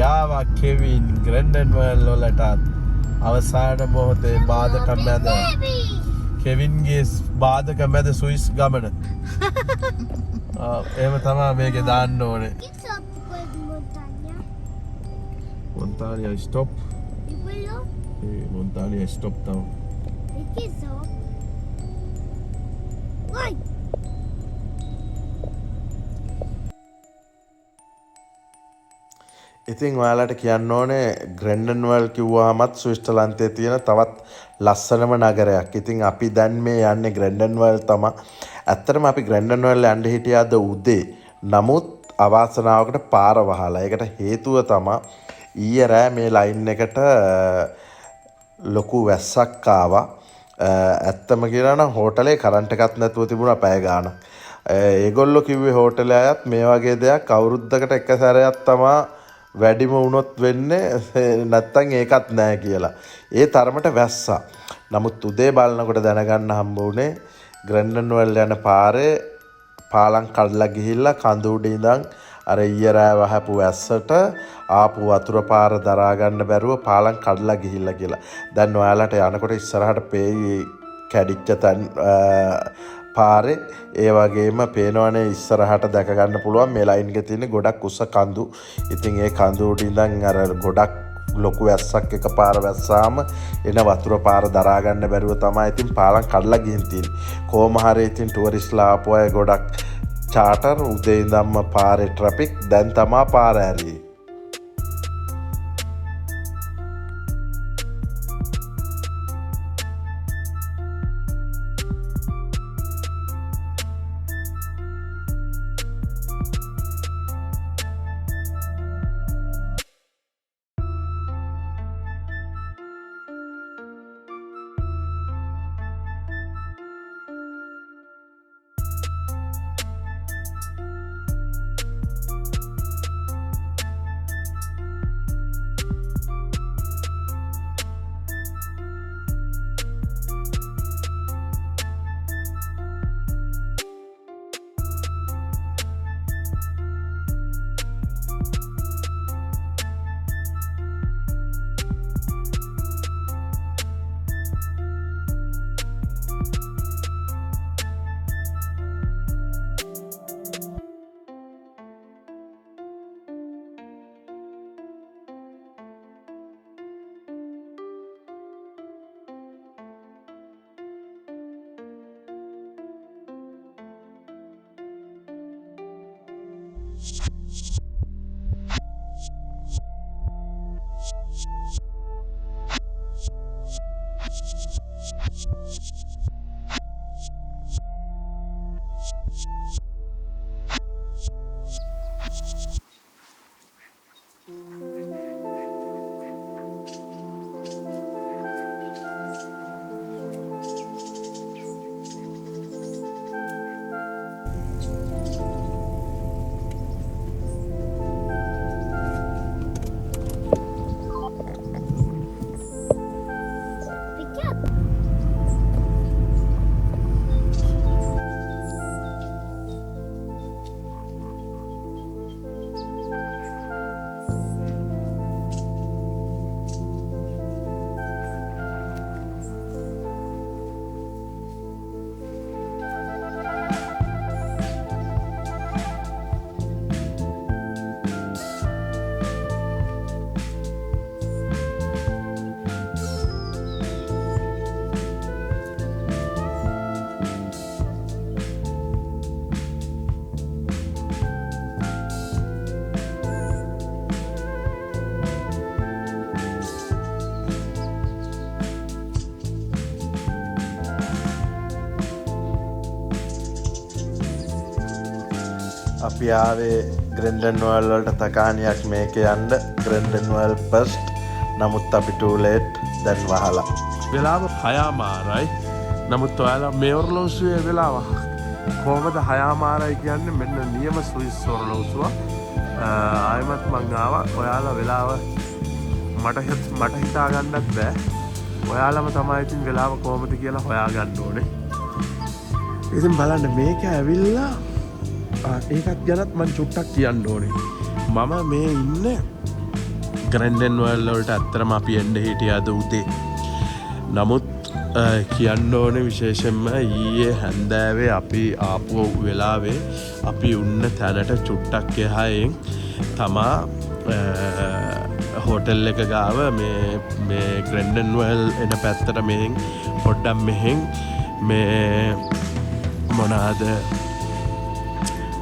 පියාවා Kevin ග්‍රැන්ඩන්වර්ල් වලටත් අවසාන මොහොතේ බාධක මැද කෙවින්ගේ බාධක මැද සුයිස් ගමන. එහෙම තමයි මේකේ දාන්න ඕනේ. Montaña stop. Montaña stop down. ඉතින් ඔයාලට කියන්න ඕනේ ග්‍රැන්ඩන්වර්ල් කිව්වහමත් ස්විට්සර්ලන්තයේ තියෙන තවත් ලස්සනම නගරයක්. ඉතින් අපි දැන් මේ යන්නේ ග්‍රැන්ඩන්වර්ල් තමයි. ඇත්තටම අපි ග්‍රැන්ඩන්වර්ල් යන්න හිටියේ අද උදේ. නමුත් අවාසනාවකට පාර වහලා. ඒකට හේතුව තමයි ඊයේ රෑ මේ ලයින් එකට ලොකු වැස්සක් ආවා. ඇත්තම කියනවා නම් හෝටලේ කරන්ට් එකක් නැතුව තිබුණා පැය ගාණක්. ඒගොල්ලෝ කිව්වේ හෝටලේ අයත් මේ වගේ දෙයක් අවුරුද්දකට එක සැරයක් තමයි වැඩිම වුණොත් වෙන්නේ නැත්තම් ඒකත් නැහැ කියලා. ඒ තරමට වැස්සා. නමුත් උදේ බලනකොට දැනගන්න හම්බ වුණේ ග්‍රැන්ඩන්වර්ල් යන පාරේ පාලම් කඩලා ගිහිල්ලා කඳු උඩ ඉඳන් අර ඊයේ රෑ වහපු වැස්සට ආපු වතුර පාර දරා ගන්න බැරුව පාලම් කඩලා ගිහිල්ලා කියලා. දැන් ඔයාලට යනකොට ඉස්සරහට පේයි කැඩිච්ච තැන් පාරේ ඒ වගේම පේනවනේ ඉස්සරහට දැක ගන්න පුළුවන් මේ ලයින් එකේ තියෙන ගොඩක් උස කඳු. ඉතින් ඒ කඳු උඩ ඉඳන් අර ගොඩක් ලොකු වැස්සක් එකපාර වැස්සාම එන වතුර පාර දරා ගන්න බැරුව තමයි ඉතින් පාලම් කඩලා ගිහින් තියෙන්නේ. කොහොම හරි ඉතින් ටුවරිස්ට්ලා ආපු අය ගොඩක් චාටර් උදේ ඉඳන්ම පාරේ ට්‍රැෆික් දැන් තමයි පාර ඇරියේ. අපි ආවේ ග්‍රැන්ඩන්වර්ල් වලට තකානියක් මේකේ යන්න ග්‍රැන්ඩන්වර්ල් ෆස්ට්. නමුත් අපි ටූ ලේට් දැන් වහලා. වෙලාව 6:00යි. නමුත් ඔයාලා මේ ඔරලෝසුවේ වෙලාව කොහමද 6:00යි කියන්නේ මෙන්න නියම ස්විස් ඔරලෝසුව. ආයමත් මං ආවා. ඔයාලා වෙලාව මට හිතා ගන්නත් බෑ. ඔයාලම තමයි ඉතින් වෙලාව කොහමද කියලා හොයාගන්න ඕනේ. ඉතින් බලන්න මේක ඇවිල්ලා ඒකත් ගැනත් මං චුට්ටක් කියන්න ඕනේ. මම මේ ඉන්නේ ග්‍රැන්ඩන් වර්ල්ඩ් වලට ඇත්තටම අපි එන්න හිටියේ අද උදේ. නමුත් කියන්න ඕනේ විශේෂයෙන්ම ඊයේ හැන්දෑවේ අපි ආපු වෙලාවේ අපි උන්න තැනට චුට්ටක් එහායෙන් තමා හෝටල් එක ගාව මේ ග්‍රැන්ඩන් වර්ල්ඩ් එන පැත්තට මෙහෙන් පොඩ්ඩක් මෙහෙන් මේ මොනාද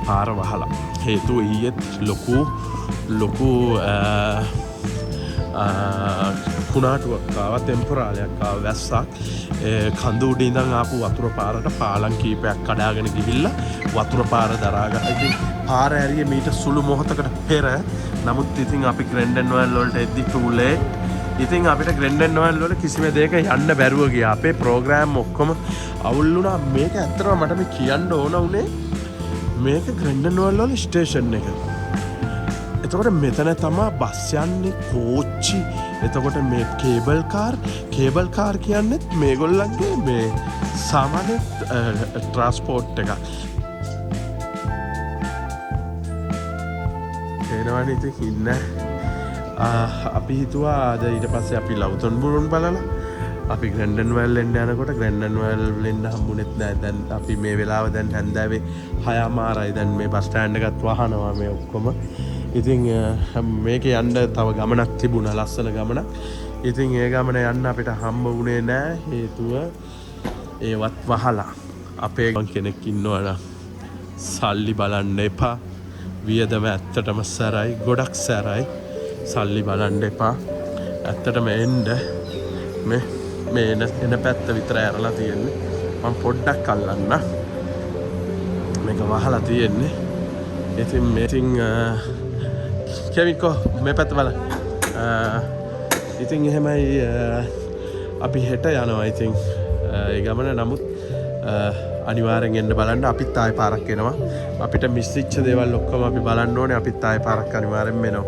පාර වහලා හේතුව ඊයේත් ලොකු කුණාටුවක් ආවා ටෙම්පරාලයක් ආවා වැස්සක් කඳු උඩ ඉඳන් ආපු වතුර පාරට පාලම් කීපයක් කඩාගෙන ගිහිල්ලා වතුර පාර දරාගත්තා. ඉතින් පාර ඇරියේ මීට සුළු මොහොතකට පෙර. නමුත් ඉතින් අපි ග්‍රැන්ඩන් වර්ල්ඩ් වලට එද්දි too late. ඉතින් අපිට ග්‍රැන්ඩන් වර්ල්ඩ් වල කිසිම දෙයක යන්න බැරුව ගියා. අපේ ප්‍රෝග්‍රෑම් ඔක්කොම අවුල් වුණා. මේක ඇත්තටම මට මේ කියන්න ඕන උනේ මේක ග්‍රැන්ඩන් වර්ල්ඩ් වල ස්ටේෂන් එක. එතකොට මෙතන තමා බස් යන්නේ කෝච්චි. එතකොට මේ කේබල් කාර් කියන්නෙත් මේගොල්ලන්ගේ මේ සාමාන්‍ය ට්‍රාන්ස්පෝර්ට් එකක්. එනවනේ ඉතින් ඉන්න අපි හිතුවා අද ඊට පස්සේ අපි ලව්තොන් බුරුන් බලලා අපි ග්‍රැන්ඩන් වර්ල්ඩ් එන්න යනකොට ග්‍රැන්ඩන් වර්ල්ඩ් එන්න හම්බුනේත් නෑ. දැන් අපි මේ වෙලාව දැන් හැන්දෑවේ 6:00 දැන් මේ බස් ස්ටෑන්ඩ් එකත් වහනවා මේ ඔක්කොම. ඉතින් මේක යන්න තව ගමනක් තිබුණා, ලස්සන ගමනක්. ඉතින් ඒ ගමන යන්න අපිට හම්බ වුණේ නෑ. හේතුව ඒවත් වහලා. අපේ කෙනෙක් ඉන්නවනම් සල්ලි බලන්න එපා. වියදම ඇත්තටම සැරයි, ගොඩක් සැරයි. සල්ලි බලන්න එපා. ඇත්තටම එන්න මේ එන පැත්ත විතරයි අරලා තියෙන්නේ. මම පොඩ්ඩක් අල්ලන්න. මේක වහලා තියෙන්නේ. ඉතින් කෙවිකෝ මේ පැත්ත බලන්න. ඉතින් එහෙමයි අපි හෙට යනවා. ඉතින් ඒ ගමන නමුත් අනිවාර්යෙන් එන්න බලන්න. අපිත් ආයෙ පාරක් එනවා. අපිට මිස් වෙච්ච දේවල් ඔක්කොම අපි බලන්න ඕනේ. අපිත් ආයෙ පාරක් අනිවාර්යෙන් එනවා.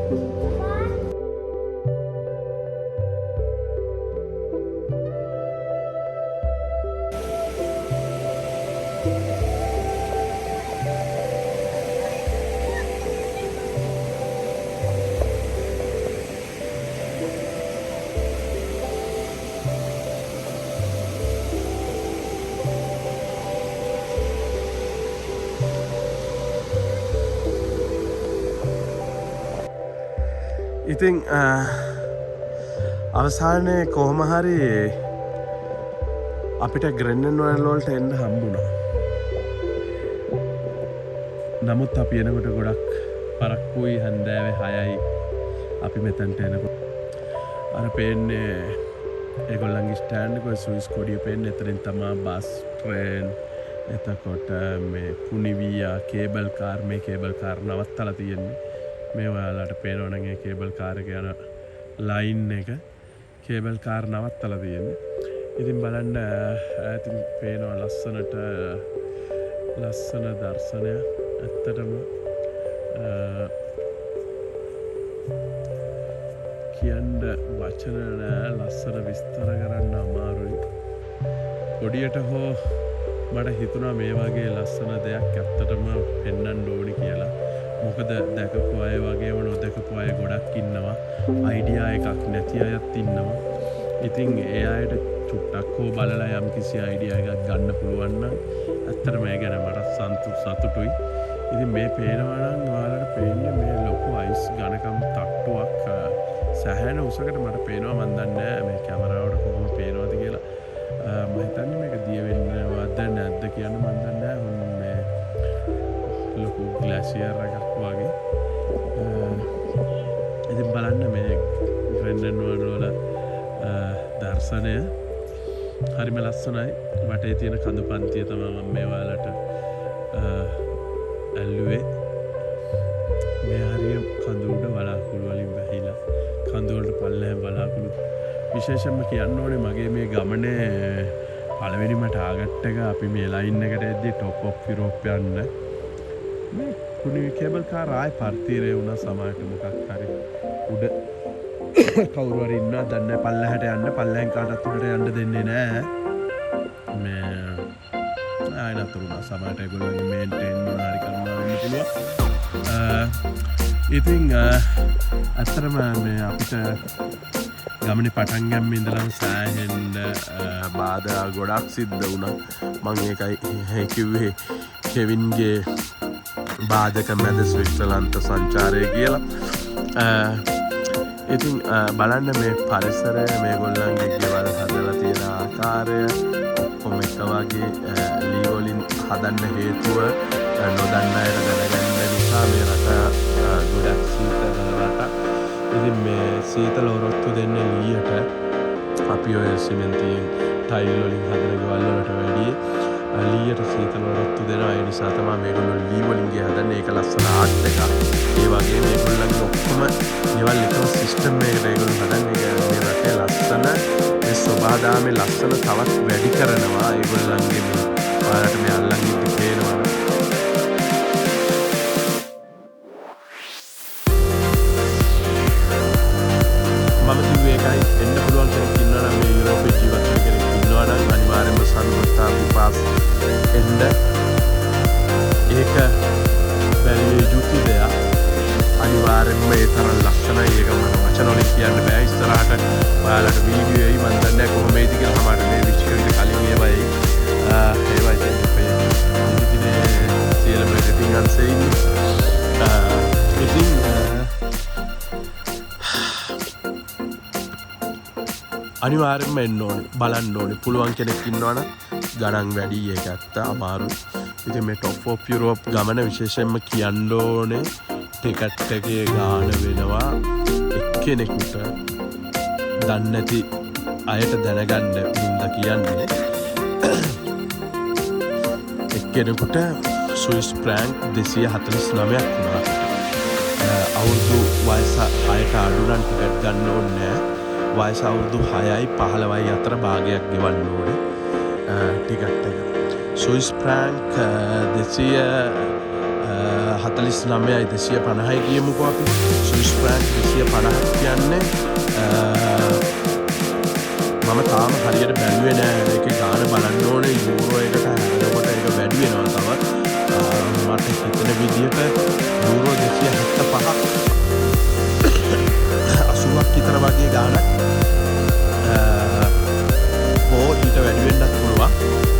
ඉතින් අවසානයේ කොහොම හරි අපිට ග්‍රැන්ඩන් වර්ල්ඩ් වලට එන්න හම්බුණා. නමුත් අපි එනකොට ගොඩක් පරක්කුයි. හැන්දෑවේ 6යි අපි මෙතනට එනකොට. අර පේන්නේ ඒගොල්ලන්ගේ ස්ටෑන්ඩ් එක ස්විස් කොඩිය පේන්නේ. එතනින් තමයි බස්, ට්‍රේන්, එතකොට මේ පුනිවියා කේබල් කාර්, මේ කේබල් කාර් නවත්තලා තියෙන්නේ. මේ ඔයාලට පේනවනම් ඒ කේබල් කාර් එක යන ලයින් එක කේබල් කාර් නවත්තලා තියෙන්නේ. ඉතින් බලන්න ඈතින් පේනවා ලස්සන දර්ශනය. ඇත්තටම කියන්න වචන නෑ. ලස්සන විස්තර කරන්න අමාරුයි. පොඩියට හෝ මට හිතුණා මේ වගේ ලස්සන දෙයක් ඇත්තටම පෙන්වන්න ඕනි කියලා. මොකද දැකපු අය වගේම නොදැකපු අය ගොඩක් ඉන්නවා. අයිඩියා එකක් නැති අයත් ඉන්නවා. ඉතින් ඒ අයට චුට්ටක් හෝ බලලා යම් කිසි අයිඩියා එකක් ගන්න පුළුවන් නම් ඇත්තටම ඒ ගැන මට සතුටුයි. ඉතින් මේ පේනවා නම් ඔයාලට පේන්නේ මේ ලොකු අයිස් ඝනකම් තට්ටුවක් සෑහෙන උසකට මට පේනවා. මන් දන්නේ නැහැ මේ කැමරාවට කොහොම පේනවද කියලා. මම හිතන්නේ මේක දිය වෙන්නවද නැද්ද කියන මන් දන්නේ නැහැ. ලොකු ග්ලැසියර් එකක් වගේ. ඉතින් බලන්න මේ ග්‍රැන්ඩන් වර්ල්ඩ් වල දර්ශනය හරිම ලස්සනයි. වටේ තියෙන කඳු පන්තිය තමයි මම මේ ඔයාලට ඇල්ලුවේ. මේ හරිය කඳු උඩ වලාකුළු වලින් වැහිලා කඳු වලට පල්ලෙහාම වලාකුළු. විශේෂයෙන්ම කියන්න ඕනේ මගේ මේ ගමනේ පළවෙනිම ටාගට් එක අපි මේ ලයින් එකට එද්දි টොප් ඔෆ් යුරෝප් යන්න මේ කුණි කේබල් කාර් ආයි පර්තීරේ වුණා. සමාජයට මොකක් හරි උඩ කවුරු හරි ඉන්නවා දන්නේ පල්ලෙහාට යන්න. පල්ලෙහෙන් කාටවත් උඩට යන්න දෙන්නේ නැහැ. මේ ආයි නතරුණා. සමාජයට ඒගොල්ලෝගේ මේන්ටේන් මොනවා හරි කරනවා වෙන්න පුළුවන්. ඉතින් ඇත්තටම මේ අපිට ගමනේ පටන් ගන්න ඉඳලම සෑහෙන්න බාධා ගොඩක් සිද්ධ වුණා. මම ඒකයි කිව්වේ කෙවින්ගේ බාධක මැද ස්විට්සර්ලන්ත සංචාරය කියලා. ඉතින් බලන්න මේ පරිසරය මේගොල්ලන්ගේ ගෙවල් හදලා තියෙන ආකාරය ඔක්කොම එක වගේ ලී වලින් හදන්න හේතුව නොදන්න අයට දැනගන්න නිසා මේ රට ගොඩක් සීතල රටක්. ඉතින් මේ සීතල ඔරොත්තු දෙන්නේ ලීයට අපි ඔය සිමෙන්තියෙන් ටයිල් වලින් හදන ගෙවල් වලට වැඩිය ලීයට සීතල ඔරොත්තු දෙනවා. ඒ නිසා තමයි මේගොල්ලෝ ලී වලින් ගේ හදන්නේ. ඒක ලස්සන ආර්ට් එකක්. ඒ වගේ මේගොල්ලන්ගේ ඔක්කොම ගෙවල් එකම සිස්ටම් එකකට ඒගොල්ලෝ හදන්නේ. මේ රටේ ලස්සන මේ සෝබාදාමේ ලස්සන තවත් වැඩි කරනවා. ඒගොල්ලන්ගේ මේ ඔයාලට මේ අල්ලන් ඉන්න පේනවා. මම කිව්වේ ඒකයි එන්න පුළුවන් කෙනෙක් ඉන්නවා නම් මේ යුරෝපයේ ජීවත් වෙන කෙනෙක් ඉන්නවා නම් අනිවාර්යයෙන්ම සම්මුතා විපාස් එන්න. ඒක බැරිය යුතු දෙයක්. අනිවාර්යෙන්ම ඒ තරම් ලස්සනයි. ඒක මම වචන වලින් කියන්න බෑ. ඉස්සරහට ඔයාලට වීඩියෝ එයි. මම දන්නේ නැහැ කොහොමද කියලා. සමහරට මේ විශ්වවිද්‍යාල කලින් ඒවා එයි. ඒවා ඉතින් අපේ ඉතිනේ සෙලබ්‍රිටි thing saying ඉතින් අනිවාර්යෙන්ම එන්න ඕනේ. බලන්න ඕනේ. පුළුවන් කෙනෙක් ඉන්නවනම් ගණන් වැඩි. ඒක ඇත්ත අමාරුයි. ඉතින් මේ টপ ඔෆ් යුරෝප් ගමන විශේෂයෙන්ම කියන්න ඕනේ ටිකට් එකේ ගාණ වෙනවා එක්කෙනෙකුට දන්නේ නැති අයට දැනගන්න හින්දා කියන්නේ එක්කෙනෙකුට ස්විස් ෆ්‍රැන්ක් 249ක් වුණා. අවුරුදු වයස 6ට අඩු නම් ටිකට් ගන්න ඕනේ නැහැ. වයස අවුරුදු 6යි 15යි අතර භාගයක් ගෙවන්න ඕනේ ටිකට් එක. ස්විස් ෆ්‍රැන්ක් 249යි 250යි කියමුකෝ අපි. ස්විස් ෆ්‍රැන්ක් 250ක් කියන්නේ මම තාම හරියට බැලුවේ නෑ. ඒකේ ගාණ බලන්න ඕනේ. යූරෝ එකට හැරෙනකොට ඒක වැඩි වෙනවා තවත්. මට හිතෙන විදිහට යූරෝ 275ක් 80ක් විතර වගේ ගාණක් හෝ ඊට වැඩි වෙන්නත් පුළුවන්.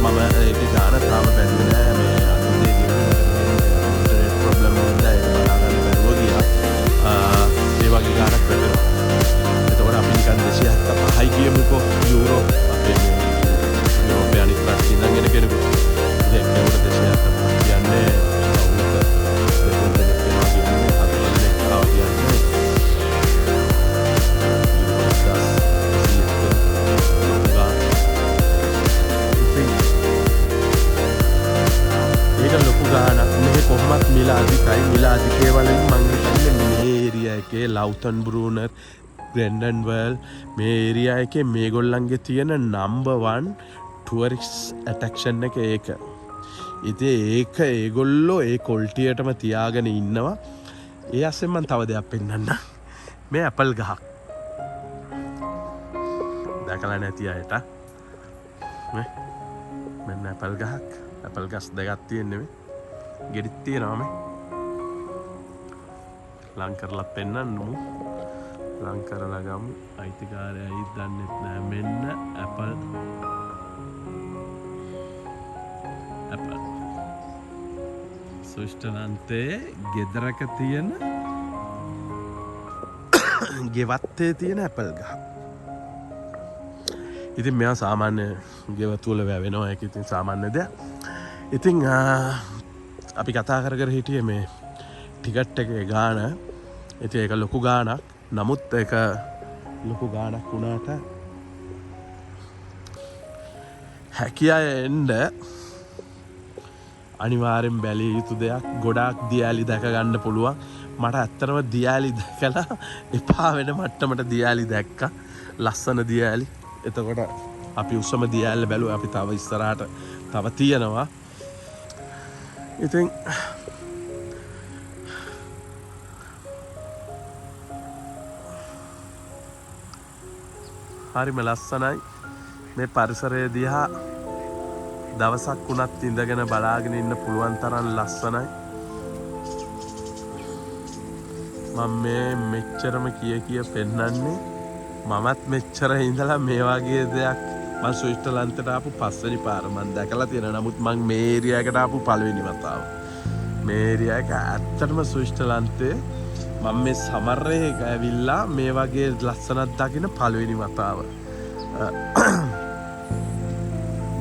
මම ඒකේ ගාණ තාම බැලුවේ නෑ. මේ අනිත් ඉන්ටර්නෙට් ප්‍රොබ්ලම් වුණා. ඒක බලාගන්න බැරුව ගියා. ඒ වගේ ගාණක් වෙනවා. එතකොට අපි නිකන් 275යි කියමුකෝ යූරෝ. අපේ යුරෝපයේ අනිත් රට ඉඳන් එන කෙනෙකුට ඒකට 275 කියන්නේ කොහොමත් මිල අධිකයි. මිල අධිකේ වලින් මම හිතන්නේ මේ ඒරියා එකේ ලව්තන් බෲනර් ග්‍රැන්ඩන්වර්ල් මේ ඒරියා එකේ මේගොල්ලන්ගේ තියෙන නම්බර් 1 ටුවරිස්ට් ඇට්‍රැක්ෂන් එක ඒක. ඉතින් ඒක ඒගොල්ලෝ ඒ ක්වොලිටියටම තියාගෙන ඉන්නවා. ඒ අස්සෙන් මම තව දෙයක් පෙන්නන්න. මේ ඇපල් ගහක් දැකලා නැති අයට මෙන්න ඇපල් ගහක්. ඇපල් ගස් දෙකක් තියෙන්නේ මේ. ගෙඩිත් තියෙනවා මේ. ලං කරලා පෙන්නන්නමු. ලං කරලා ගමු. අයිතිකාරයයි දන්නෙත් නෑ. මෙන්න ඇපල් ස්විට්සර්ලන්තයේ ගෙදරක තියෙන ගෙවත්තේ තියෙන ඇපල් ගහ. ඉතින් මෙයා සාමාන්‍ය ගෙවතුල වැවෙනවා. ඒක ඉතින් සාමාන්‍ය දෙයක්. ඉතින් අපි කතා කර හිටියේ මේ ටිකට් එකේ ගාණ. ඉතින් ඒක ලොකු ගාණක්. නමුත් ඒක ලොකු ගාණක් වුණාට හැකියාව එන්න අනිවාර්යෙන් බැලිය යුතු දෙයක්. ගොඩාක් දියාලි දැක ගන්න පුළුවන්. මට ඇත්තටම දියාලි දැකලා එපා වෙන මට්ටමට දියාලි දැක්කා. ලස්සන දියාලි. එතකොට අපි උස්සම දියාල්ල බැලුවා. අපි තව ඉස්සරහට තව තියෙනවා. ඉතින් හරිම ලස්සනයි. මේ පරිසරය දිහා දවසක් වුණත් ඉඳගෙන බලාගෙන ඉන්න පුළුවන් තරම් ලස්සනයි. මම මේ මෙච්චරම කිය පෙන්නන්නේ මමත් මෙච්චර ඉඳලා මේ වගේ දෙයක් මම ස්විට්සර්ලන්තයට ආපු පස්වෙනි පාර මම දැකලා තියෙනවා. නමුත් මම මේ ඒරියා එකට ආපු පළවෙනි වතාව. මේ ඒරියා එක ඇත්තටම ස්විට්සර්ලන්තේ මම මේ සමර් එකක ඇවිල්ලා මේ වගේ ලස්සනක් දකින පළවෙනි වතාව.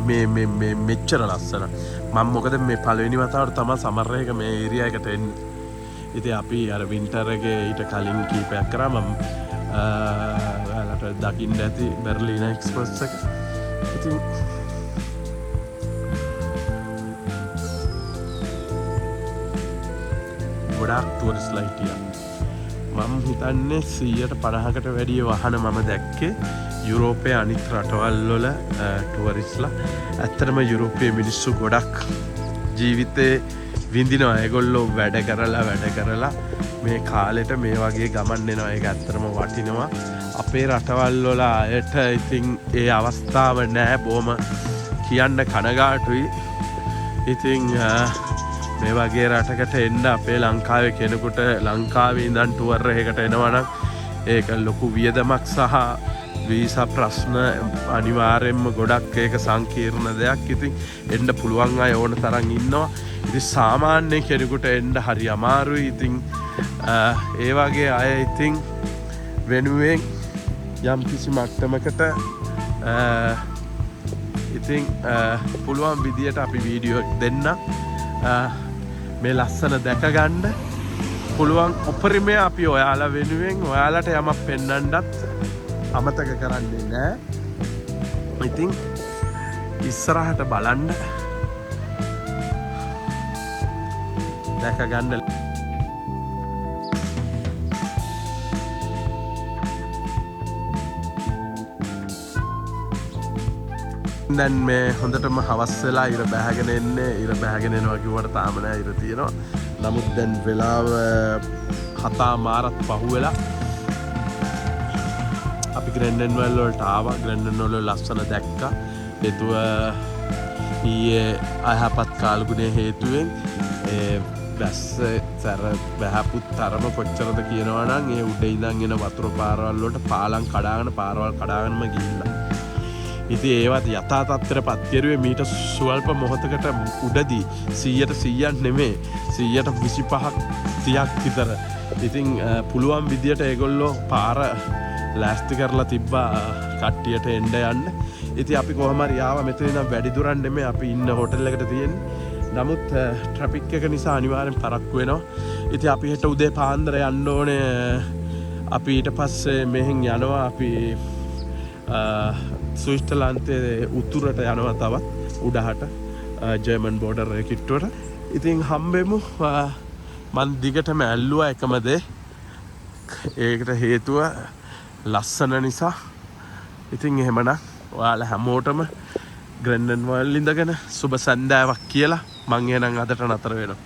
මේ මෙච්චර ලස්සන. මම මොකද මේ පළවෙනි වතාවට තමයි සමර් එක මේ ඒරියා එකට එන්නේ. ඉතින් අපි අර වින්ටර් එකේ ඊට කලින් කීපයක් කරා මම ඔයාලට දකින්න ඇති බර්ලින් එක්ස්ප්‍රස් එක. ඉතින් ගොඩාක් ටුවරිස්ට්ලා හිටියා. මම හිතන්නේ 150කට වැඩිය වාහන මම දැක්කේ යුරෝපයේ අනිත් රටවල් වල ටුවරිස්ට්ලා. ඇත්තටම යුරෝපයේ මිනිස්සු ගොඩක් ජීවිතේ විඳිනවා. ඒගොල්ලෝ වැඩ කරලා මේ කාලෙට මේ වගේ ගමන් එනවා. ඒක ඇත්තටම වටිනවා. අපේ රටවල් වල අයට ඉතින් ඒ අවස්ථාව නැහැ. බොහොම කියන්න කනගාටුයි. ඉතින් මේ වගේ රටකට එන්න අපේ ලංකාවේ කෙනෙකුට ලංකාවේ ඉඳන් ටුවර් එකකට එනවා නම් ඒක ලොකු වියදමක් සහ වීසා ප්‍රශ්න අනිවාර්යෙන්ම ගොඩක් ඒක සංකීර්ණ දෙයක්. ඉතින් එන්න පුළුවන් අය ඕන තරම් ඉන්නවා. ඉතින් සාමාන්‍ය කෙනෙකුට එන්න හරි අමාරුයි. ඉතින් ඒ වගේ අය ඉතින් වෙනුවෙන් යම් කිසි මට්ටමකට ඉතින් පුළුවන් විදියට අපි වීඩියෝ දෙන්න මේ ලස්සන දැක ගන්න පුළුවන් උපරිමය අපි ඔයාලා වෙනුවෙන් ඔයාලට යමක් පෙන්වන්නත් අමතක කරන්නේ නැහැ. ඉතින් ඉස්සරහට බලන්න දැක ගන්න. දැන් මේ හොඳටම හවස් වෙලා ඉර බැහැගෙන එන්නේ. ඉර බැහැගෙන එනවා කිව්වට තාම නෑ ඉර තියෙනවා. නමුත් දැන් වෙලාව 7:00 පහුවෙලා අපි ග්‍රැන්ඩන්වල් වලට ආවා. ග්‍රැන්ඩන්වල් වල ලස්සන දැක්කා. හේතුව ඊයේ අයහපත් කාලගුණයේ හේතුවෙන් ඒ වැස්ස සැර බැහැපුත් තරම කොච්චරද කියනවා නම් ඒ උඩ ඉඳන් එන වතුර පාරවල් වලට පාලම් කඩාගෙන පාරවල් කඩාගෙනම ගිහිල්ලා. ඉතින් ඒවත් යථා තත්ත්වයට පත් කරුවේ මීට සුවල්ප මොහොතකට උඩදී 100% නෙමෙයි 25%ක් 30ක් විතර. ඉතින් පුළුවන් විදියට ඒගොල්ලෝ පාර ලෑස්ති කරලා තිබ්බා කට්ටියට එන්න යන්න. ඉතින් අපි කොහොම හරි ආවා. මෙතන ඉඳන් වැඩි දුරක් නෙමෙයි අපි ඉන්න හෝටල් එකට තියෙන්නේ. නමුත් ට්‍රැෆික් එක නිසා අනිවාර්යෙන් පරක්කු වෙනවා. ඉතින් අපි හෙට උදේ පාන්දර යන්න ඕනේ. අපි ඊට පස්සේ මෙහෙන් යනවා අපි ස්විට්සර්ලන්තයේ උතුරට යනවා තවත් උඩහට ජර්මන් බෝඩර් එක කිට්ටුවට. ඉතින් හම්බෙමු. මන් දිගටම ඇල්ලුවා එකම දේ. ඒකට හේතුව ලස්සන නිසා. ඉතින් එහෙමනම් ඔයාලා හැමෝටම ග්‍රැන්ඩන්වල් ඉඳගෙන සුබ සන්ධ්‍යාවක් කියලා මං එහෙනම් අදට නතර වෙනවා.